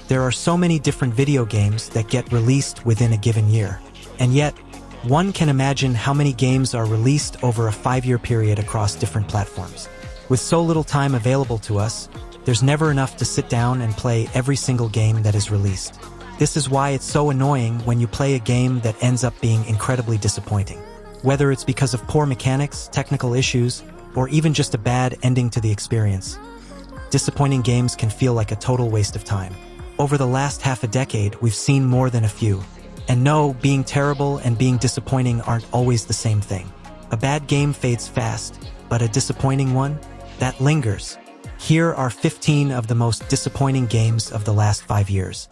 There are so many different video games that get released within a given year. And yet, one can imagine how many games are released over a 5-year period across different platforms. With so little time available to us, there's never enough to sit down and play every single game that is released. This is why it's so annoying when you play a game that ends up being incredibly disappointing. Whether it's because of poor mechanics, technical issues, or even just a bad ending to the experience. Disappointing games can feel like a total waste of time. Over the last half a decade, we've seen more than a few. And no, being terrible and being disappointing aren't always the same thing. A bad game fades fast, but a disappointing one? That lingers. Here are 15 of the most disappointing games of the last 5 years.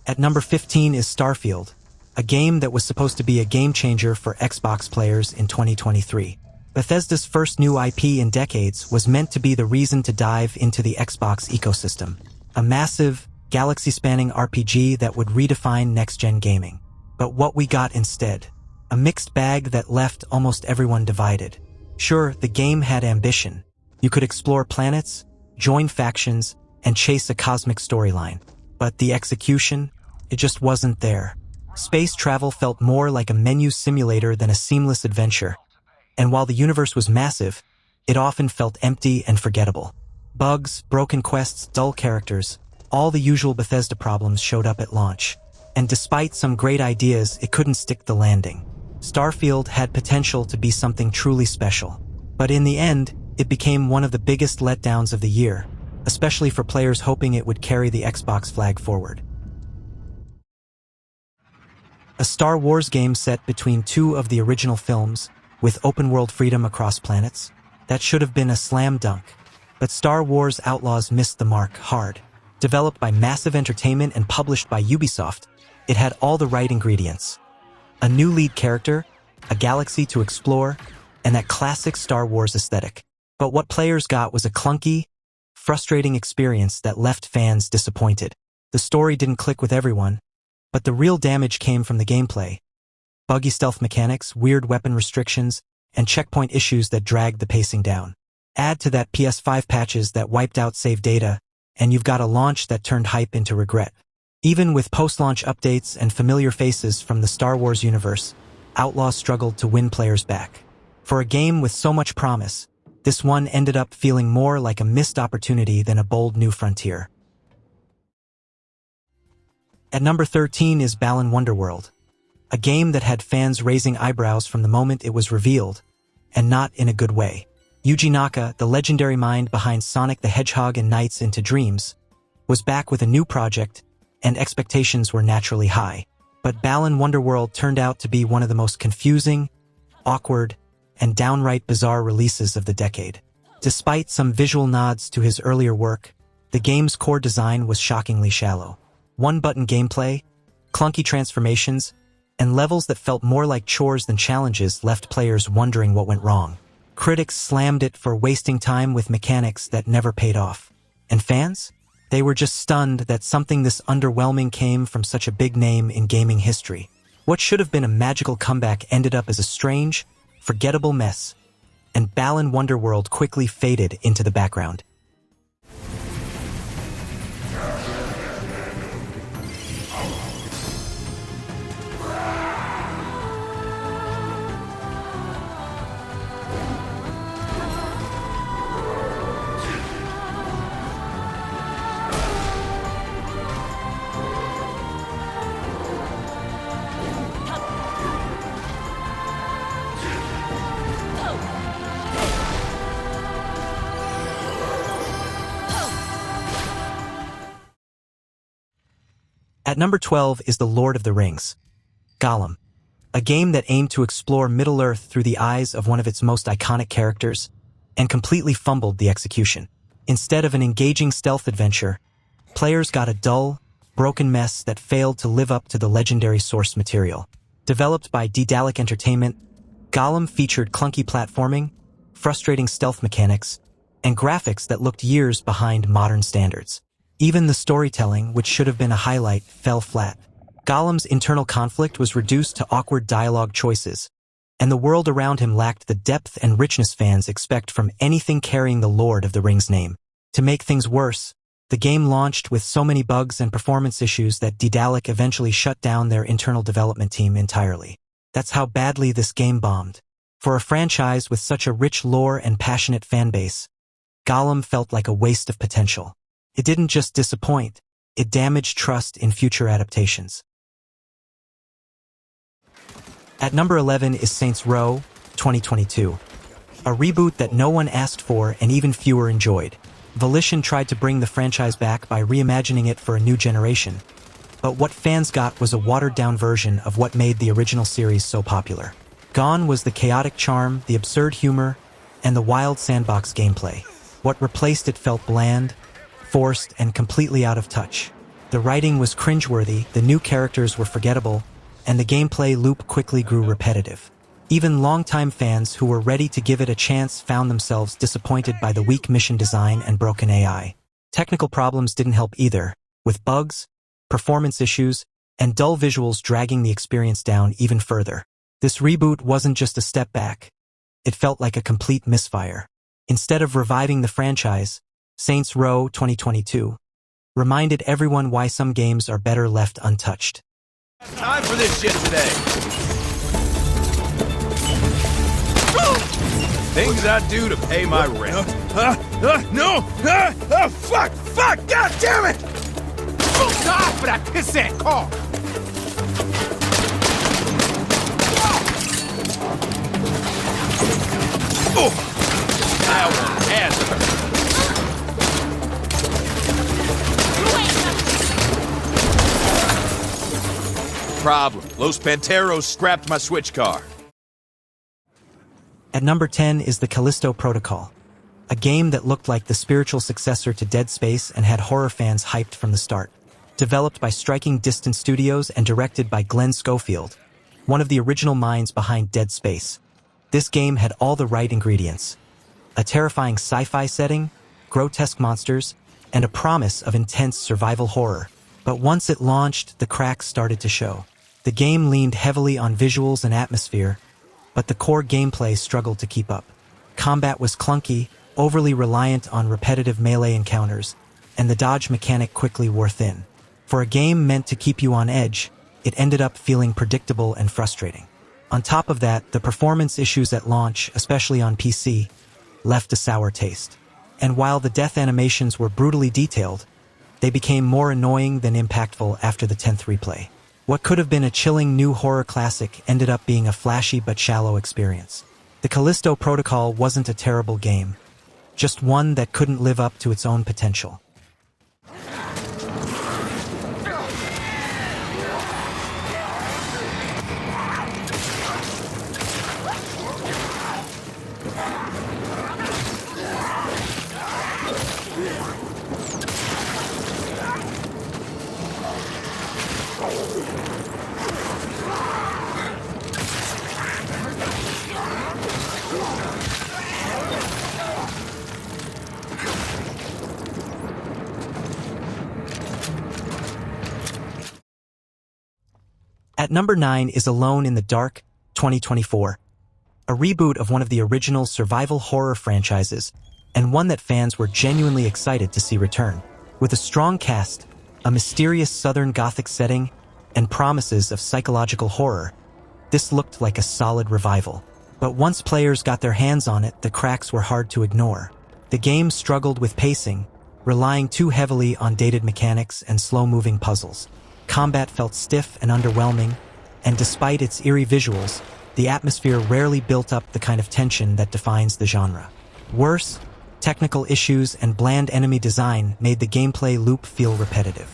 At number 15 is Starfield, a game that was supposed to be a game changer for Xbox players in 2023. Bethesda's first new IP in decades was meant to be the reason to dive into the Xbox ecosystem. A massive, galaxy-spanning RPG that would redefine next-gen gaming. But what we got instead? A mixed bag that left almost everyone divided. Sure, the game had ambition. You could explore planets, join factions, and chase a cosmic storyline. But the execution? It just wasn't there. Space travel felt more like a menu simulator than a seamless adventure. And while the universe was massive, it often felt empty and forgettable. Bugs, broken quests, dull characters, all the usual Bethesda problems showed up at launch. And despite some great ideas, it couldn't stick the landing. Starfield had potential to be something truly special. But in the end, it became one of the biggest letdowns of the year, especially for players hoping it would carry the Xbox flag forward. A Star Wars game set between two of the original films, with open-world freedom across planets? That should have been a slam dunk. But Star Wars Outlaws missed the mark hard. Developed by Massive Entertainment and published by Ubisoft, it had all the right ingredients. A new lead character, a galaxy to explore, and that classic Star Wars aesthetic. But what players got was a clunky, frustrating experience that left fans disappointed. The story didn't click with everyone, but the real damage came from the gameplay. Buggy stealth mechanics, weird weapon restrictions, and checkpoint issues that dragged the pacing down. Add to that PS5 patches that wiped out save data, and you've got a launch that turned hype into regret. Even with post-launch updates and familiar faces from the Star Wars universe, Outlaws struggled to win players back. For a game with so much promise, this one ended up feeling more like a missed opportunity than a bold new frontier. At number 13 is Balan Wonderworld, a game that had fans raising eyebrows from the moment it was revealed, and not in a good way. Yuji Naka, the legendary mind behind Sonic the Hedgehog and Nights into Dreams, was back with a new project, and expectations were naturally high. But Balan Wonderworld turned out to be one of the most confusing, awkward, and downright bizarre releases of the decade. Despite some visual nods to his earlier work, the game's core design was shockingly shallow. One-button gameplay, clunky transformations, and levels that felt more like chores than challenges left players wondering what went wrong. Critics slammed it for wasting time with mechanics that never paid off. And fans? They were just stunned that something this underwhelming came from such a big name in gaming history. What should have been a magical comeback ended up as a strange, forgettable mess, and Balan Wonderworld quickly faded into the background. At number 12 is The Lord of the Rings, Gollum, a game that aimed to explore Middle-earth through the eyes of one of its most iconic characters, and completely fumbled the execution. Instead of an engaging stealth adventure, players got a dull, broken mess that failed to live up to the legendary source material. Developed by Daedalic Entertainment, Gollum featured clunky platforming, frustrating stealth mechanics, and graphics that looked years behind modern standards. Even the storytelling, which should have been a highlight, fell flat. Gollum's internal conflict was reduced to awkward dialogue choices, and the world around him lacked the depth and richness fans expect from anything carrying the Lord of the Rings name. To make things worse, The game launched with so many bugs and performance issues that Daedalic eventually shut down their internal development team entirely. That's how badly this game bombed. For a franchise with such a rich lore and passionate fanbase, Gollum felt like a waste of potential. It didn't just disappoint, it damaged trust in future adaptations. At number 11 is Saints Row 2022, a reboot that no one asked for and even fewer enjoyed. Volition tried to bring the franchise back by reimagining it for a new generation, but what fans got was a watered-down version of what made the original series so popular. Gone was the chaotic charm, the absurd humor, and the wild sandbox gameplay. What replaced it felt bland, forced, and completely out of touch. The writing was cringeworthy, the new characters were forgettable, and the gameplay loop quickly grew repetitive. Even longtime fans who were ready to give it a chance found themselves disappointed by the weak mission design and broken AI. Technical problems didn't help either, with bugs, performance issues, and dull visuals dragging the experience down even further. This reboot wasn't just a step back. It felt like a complete misfire. Instead of reviving the franchise, Saints Row 2022 reminded everyone why some games are better left untouched. Time for this shit today. Things I do to pay my rent. No! Fuck! God damn it! Stop for that pissant car! That one has her. Problem. Los Panteros scrapped my switch car. At number 10 is the Callisto Protocol, a game that looked like the spiritual successor to Dead Space and had horror fans hyped from the start. Developed by Striking Distance Studios and directed by Glenn Schofield, one of the original minds behind Dead Space. This game had all the right ingredients: a terrifying sci-fi setting, grotesque monsters, and a promise of intense survival horror. But once it launched, the cracks started to show. The game leaned heavily on visuals and atmosphere, but the core gameplay struggled to keep up. Combat was clunky, overly reliant on repetitive melee encounters, and the dodge mechanic quickly wore thin. For a game meant to keep you on edge, it ended up feeling predictable and frustrating. On top of that, the performance issues at launch, especially on PC, left a sour taste. And while the death animations were brutally detailed, they became more annoying than impactful after the 10th replay. What could have been a chilling new horror classic ended up being a flashy but shallow experience. The Callisto Protocol wasn't a terrible game, just one that couldn't live up to its own potential. At number 9 is Alone in the Dark 2024, a reboot of one of the original survival horror franchises, and one that fans were genuinely excited to see return. With a strong cast, a mysterious southern gothic setting, and promises of psychological horror, this looked like a solid revival. But once players got their hands on it, the cracks were hard to ignore. The game struggled with pacing, relying too heavily on dated mechanics and slow-moving puzzles. Combat felt stiff and underwhelming, and despite its eerie visuals, the atmosphere rarely built up the kind of tension that defines the genre. Worse, technical issues and bland enemy design made the gameplay loop feel repetitive.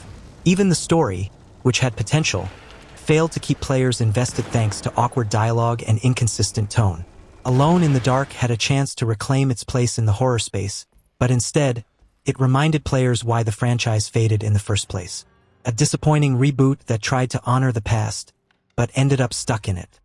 Even the story, which had potential, failed to keep players invested thanks to awkward dialogue and inconsistent tone. Alone in the Dark had a chance to reclaim its place in the horror space, but instead, it reminded players why the franchise faded in the first place. A disappointing reboot that tried to honor the past, but ended up stuck in it.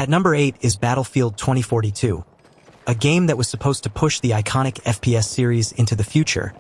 At number 8 is Battlefield 2042, a game that was supposed to push the iconic FPS series into the future,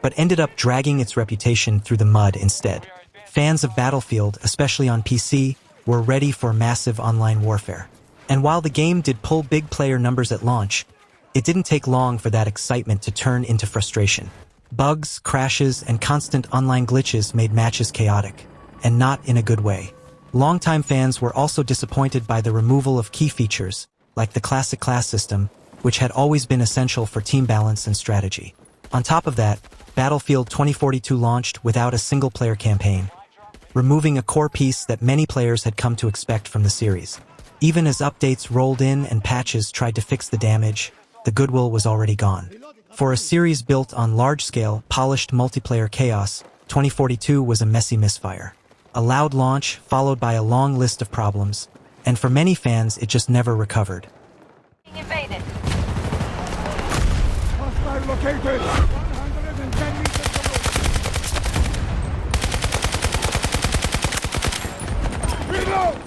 but ended up dragging its reputation through the mud instead. Fans of Battlefield, especially on PC, were ready for massive online warfare. And while the game did pull big player numbers at launch, it didn't take long for that excitement to turn into frustration. Bugs, crashes, and constant online glitches made matches chaotic, and not in a good way. Longtime fans were also disappointed by the removal of key features, like the classic class system, which had always been essential for team balance and strategy. On top of that, Battlefield 2042 launched without a single-player campaign, removing a core piece that many players had come to expect from the series. Even as updates rolled in and patches tried to fix the damage, the goodwill was already gone. For a series built on large-scale, polished multiplayer chaos, 2042 was a messy misfire. A loud launch, followed by a long list of problems, and for many fans, it just never recovered. Invaded. Hostile located! 110 meters away! Reload!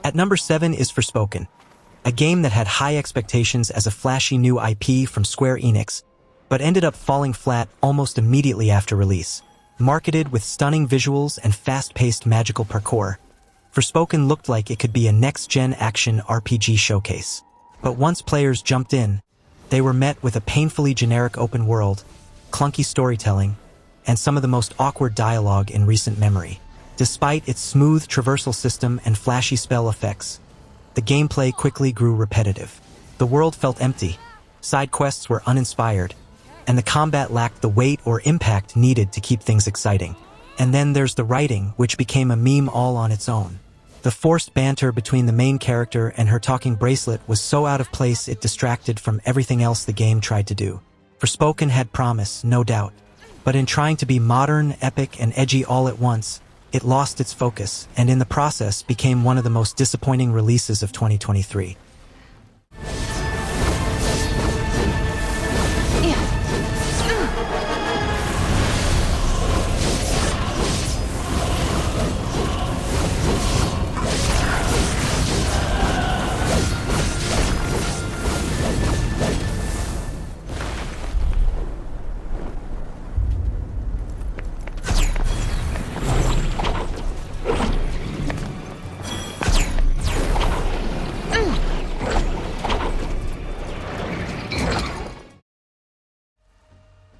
At number 7 is Forspoken, a game that had high expectations as a flashy new IP from Square Enix, but ended up falling flat almost immediately after release. Marketed with stunning visuals and fast-paced magical parkour, Forspoken looked like it could be a next-gen action RPG showcase. But once players jumped in, they were met with a painfully generic open world, clunky storytelling, and some of the most awkward dialogue in recent memory. Despite its smooth traversal system and flashy spell effects, the gameplay quickly grew repetitive. The world felt empty, side quests were uninspired, and the combat lacked the weight or impact needed to keep things exciting. And then there's the writing, which became a meme all on its own. The forced banter between the main character and her talking bracelet was so out of place it distracted from everything else the game tried to do. Forspoken had promise, no doubt, but in trying to be modern, epic, and edgy all at once, it lost its focus, and in the process became one of the most disappointing releases of 2023.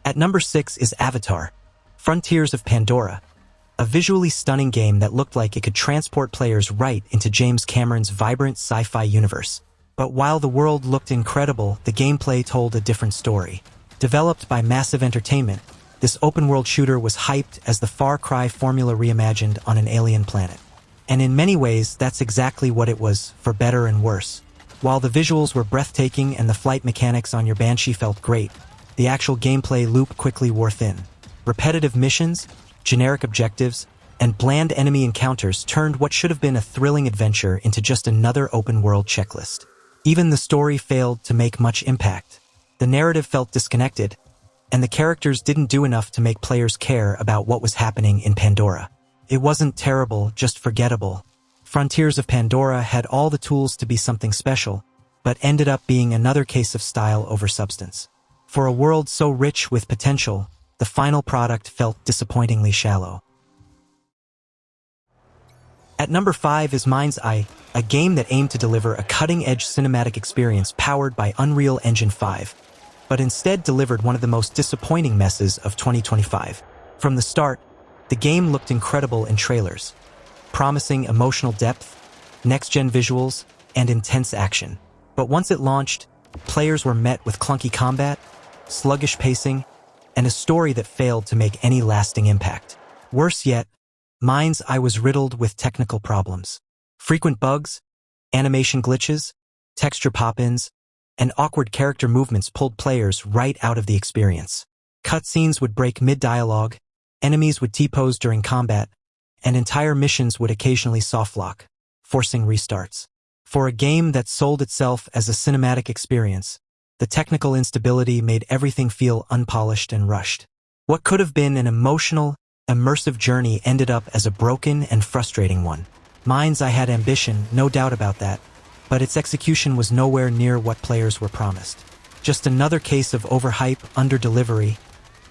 At number 6 is Avatar, Frontiers of Pandora, a visually stunning game that looked like it could transport players right into James Cameron's vibrant sci-fi universe. But while the world looked incredible, the gameplay told a different story. Developed by Massive Entertainment, this open-world shooter was hyped as the Far Cry formula reimagined on an alien planet. And in many ways, that's exactly what it was, for better and worse. While the visuals were breathtaking and the flight mechanics on your Banshee felt great, the actual gameplay loop quickly wore thin. Repetitive missions, generic objectives, and bland enemy encounters turned what should have been a thrilling adventure into just another open-world checklist. Even the story failed to make much impact. The narrative felt disconnected, and the characters didn't do enough to make players care about what was happening in Pandora. It wasn't terrible, just forgettable. Frontiers of Pandora had all the tools to be something special, but ended up being another case of style over substance. For a world so rich with potential, the final product felt disappointingly shallow. At number 5 is MindsEye, a game that aimed to deliver a cutting-edge cinematic experience powered by Unreal Engine 5, but instead delivered one of the most disappointing messes of 2025. From the start, the game looked incredible in trailers, promising emotional depth, next-gen visuals, and intense action. But once it launched, players were met with clunky combat, sluggish pacing, and a story that failed to make any lasting impact. Worse yet, MindsEye was riddled with technical problems. Frequent bugs, animation glitches, texture pop-ins, and awkward character movements pulled players right out of the experience. Cutscenes would break mid-dialogue, enemies would T-pose during combat, and entire missions would occasionally softlock, forcing restarts. For a game that sold itself as a cinematic experience, the technical instability made everything feel unpolished and rushed. What could have been an emotional, immersive journey ended up as a broken and frustrating one. MindsEye had ambition, no doubt about that, but its execution was nowhere near what players were promised. Just another case of overhype, under-delivery,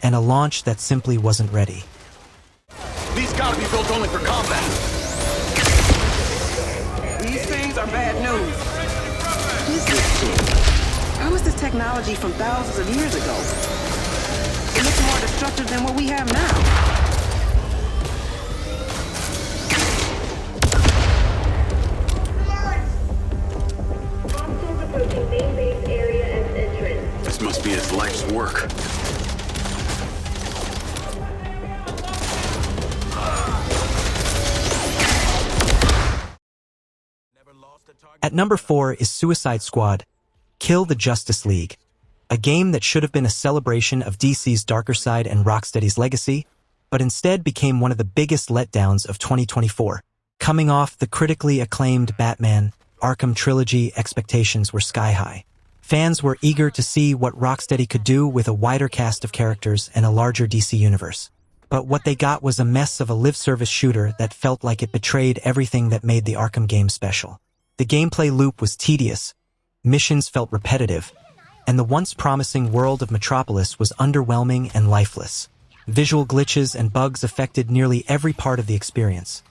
and a launch that simply wasn't ready. These gotta be built only for combat. These things are bad news. Who's this shit? How is this technology from thousands of years ago? It looks more destructive than what we have now. This must be his life's work. At number 4 is Suicide Squad, Kill the Justice League, a game that should have been a celebration of DC's darker side and Rocksteady's legacy, but instead became one of the biggest letdowns of 2024. Coming off the critically acclaimed Batman Arkham trilogy, expectations were sky-high. Fans were eager to see what Rocksteady could do with a wider cast of characters and a larger DC universe. But what they got was a mess of a live-service shooter that felt like it betrayed everything that made the Arkham game special. The gameplay loop was tedious, missions felt repetitive, and the once promising world of Metropolis was underwhelming and lifeless. Visual glitches and bugs affected nearly every part of the experience,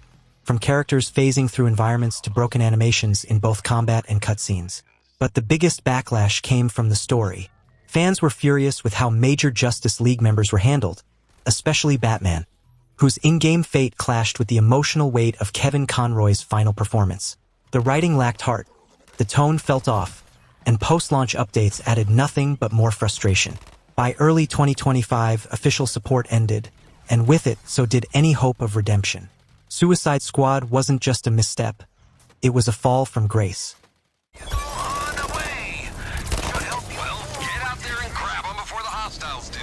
from characters phasing through environments to broken animations in both combat and cutscenes. But the biggest backlash came from the story. Fans were furious with how major Justice League members were handled, especially Batman, whose in-game fate clashed with the emotional weight of Kevin Conroy's final performance. The writing lacked heart, the tone felt off, and post-launch updates added nothing but more frustration. By early 2025, official support ended, and with it, so did any hope of redemption. Suicide Squad wasn't just a misstep, it was a fall from grace. On the way! Should help you. Well, get out there and grab them before the hostiles do.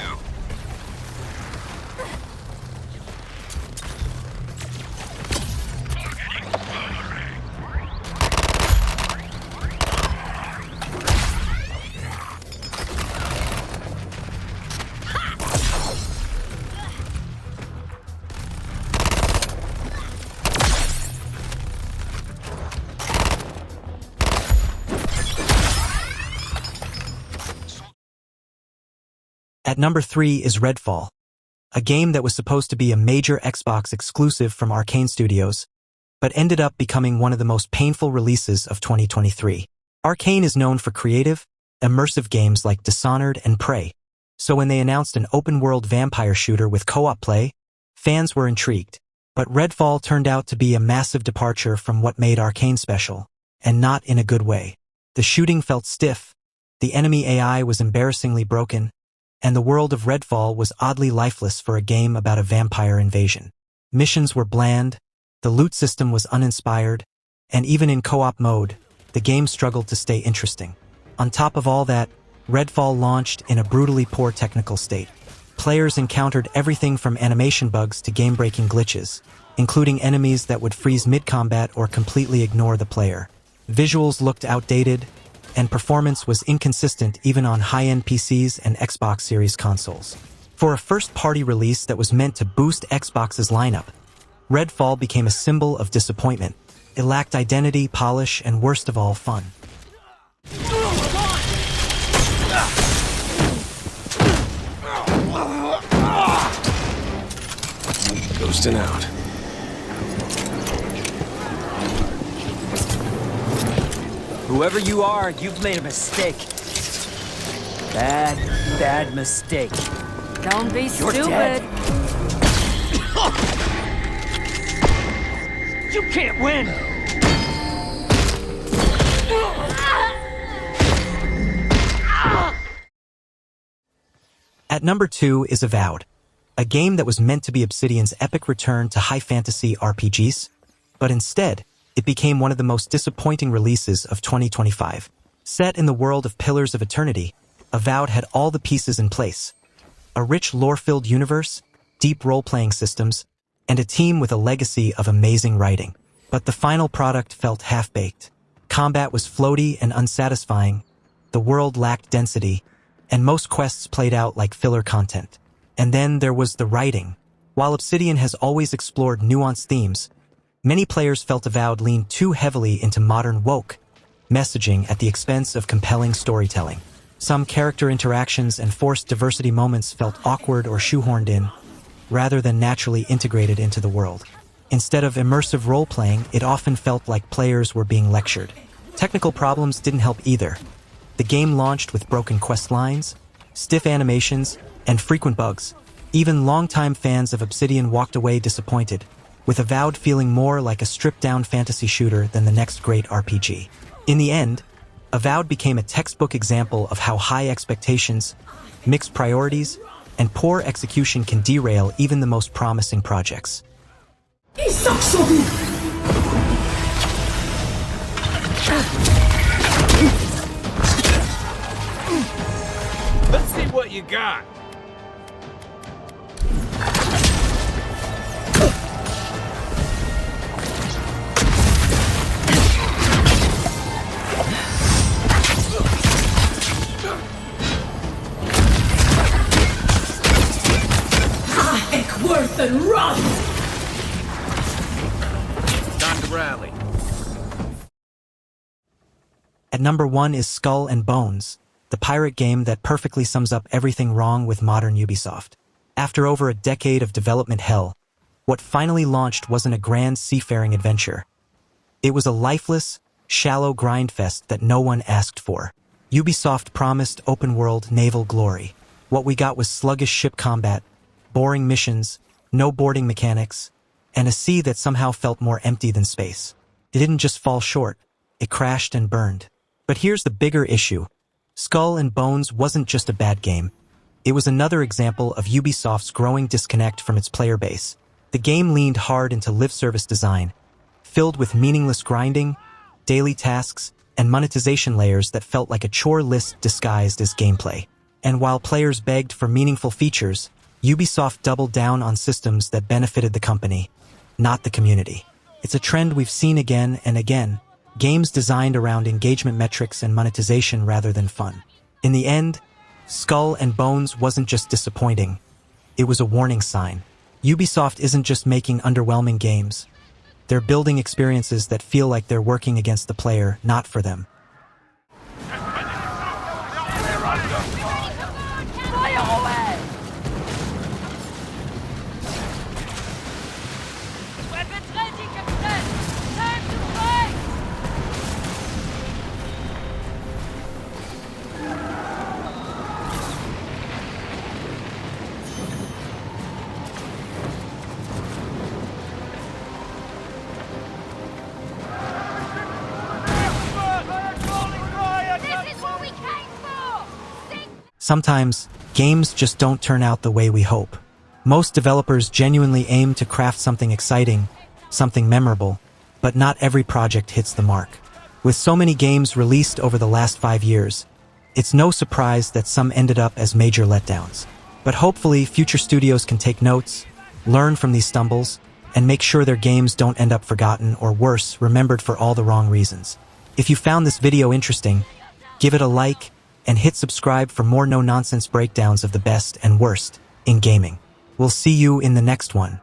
At number 3 is Redfall, a game that was supposed to be a major Xbox exclusive from Arcane Studios, but ended up becoming one of the most painful releases of 2023. Arcane is known for creative, immersive games like Dishonored and Prey, so when they announced an open-world vampire shooter with co-op play, fans were intrigued. But Redfall turned out to be a massive departure from what made Arcane special, and not in a good way. The shooting felt stiff, the enemy AI was embarrassingly broken, and the world of Redfall was oddly lifeless for a game about a vampire invasion. Missions were bland, the loot system was uninspired, and even in co-op mode, the game struggled to stay interesting. On top of all that, Redfall launched in a brutally poor technical state. Players encountered everything from animation bugs to game-breaking glitches, including enemies that would freeze mid-combat or completely ignore the player. Visuals looked outdated, and performance was inconsistent even on high-end PCs and Xbox Series consoles. For a first-party release that was meant to boost Xbox's lineup, Redfall became a symbol of disappointment. It lacked identity, polish, and worst of all, fun. Ghosting out. Whoever you are, you've made a mistake. Bad mistake. Don't be You're stupid. dead. You can't win! At number 2 is Avowed, a game that was meant to be Obsidian's epic return to high fantasy RPGs, but instead, it became one of the most disappointing releases of 2025. Set in the world of Pillars of Eternity, Avowed had all the pieces in place. A rich lore-filled universe, deep role-playing systems, and a team with a legacy of amazing writing. But the final product felt half-baked. Combat was floaty and unsatisfying, the world lacked density, and most quests played out like filler content. And then there was the writing. While Obsidian has always explored nuanced themes, many players felt Avowed leaned too heavily into modern woke messaging at the expense of compelling storytelling. Some character interactions and forced diversity moments felt awkward or shoehorned in, rather than naturally integrated into the world. Instead of immersive role-playing, it often felt like players were being lectured. Technical problems didn't help either. The game launched with broken quest lines, stiff animations, and frequent bugs. Even longtime fans of Obsidian walked away disappointed, with Avowed feeling more like a stripped-down fantasy shooter than the next great RPG. In the end, Avowed became a textbook example of how high expectations, mixed priorities, and poor execution can derail even the most promising projects. Let's see what you got. Worth and run! Time to rally. At number 1 is Skull and Bones, the pirate game that perfectly sums up everything wrong with modern Ubisoft. After over a decade of development hell, what finally launched wasn't a grand seafaring adventure. It was a lifeless, shallow grindfest that no one asked for. Ubisoft promised open-world naval glory. What we got was sluggish ship combat, boring missions, no boarding mechanics, and a sea that somehow felt more empty than space. It didn't just fall short, it crashed and burned. But here's the bigger issue. Skull and Bones wasn't just a bad game. It was another example of Ubisoft's growing disconnect from its player base. The game leaned hard into live-service design, filled with meaningless grinding, daily tasks, and monetization layers that felt like a chore list disguised as gameplay. And while players begged for meaningful features, Ubisoft doubled down on systems that benefited the company, not the community. It's a trend we've seen again and again, games designed around engagement metrics and monetization rather than fun. In the end, Skull and Bones wasn't just disappointing, it was a warning sign. Ubisoft isn't just making underwhelming games, they're building experiences that feel like they're working against the player, not for them. Sometimes, games just don't turn out the way we hope. Most developers genuinely aim to craft something exciting, something memorable, but not every project hits the mark. With so many games released over the last 5 years, it's no surprise that some ended up as major letdowns. But hopefully, future studios can take notes, learn from these stumbles, and make sure their games don't end up forgotten or worse, remembered for all the wrong reasons. If you found this video interesting, give it a like, and hit subscribe for more no-nonsense breakdowns of the best and worst in gaming. We'll see you in the next one.